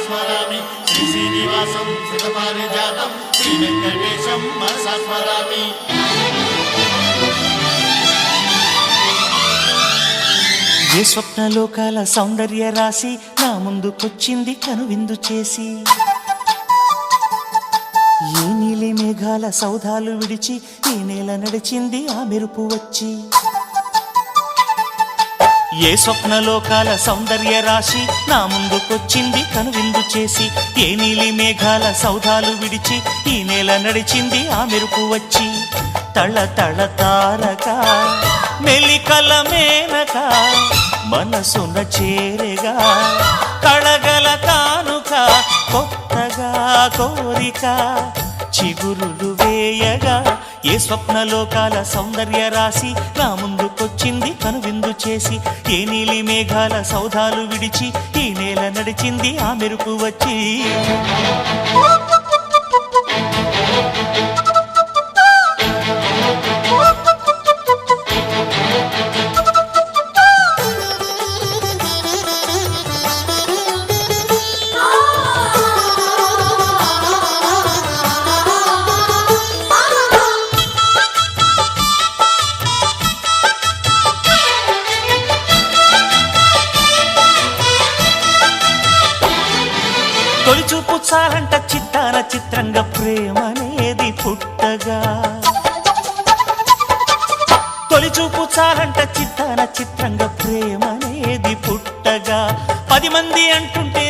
స్మరామి శ్రీ శ్రీనివాసం శ్రీపారిజాతం శ్రీ వెంకటేశం మనసా స్మరామి. ఏ స్వప్నలోకాల సౌందర్య రాశి నా ముందుకొచ్చింది కనువిందు చేసి, ఏ నీలి మేఘాల సౌధాలు విడిచి ఈ నేల నడిచింది ఆ మెరుపు వచ్చి. ఏ స్వప్నలోకాల సౌందర్య రాశి నా ముందుకొచ్చింది కనువిందు చేసి, ఏ నీలి మేఘాల సౌధాలు విడిచి ఈ నేల నడిచింది ఆ మెరుపు వచ్చి. తళ తళ తారక మెలికల మేనక మనసున చేరగా కళగల కానుక కొత్తగా కోరిక చిగురులు వేయగా. ఏ స్వప్నలోకాల సౌందర్య రాశి నా ముందుకొచ్చింది కనువిందు చేసి, ఏ నీలి మేఘాల సౌధాలు విడిచి ఈ నేల నడిచింది ఆ మెరుపు వచ్చి. తొలిచూపు చాలంట చిత్తాన చిత్రంగా ప్రేమనేది పుట్టగా, తొలిచూపు చాలంట చిత్తాన చిత్రంగా ప్రేమనేది పుట్టగా. 10 మంది అంటుంటే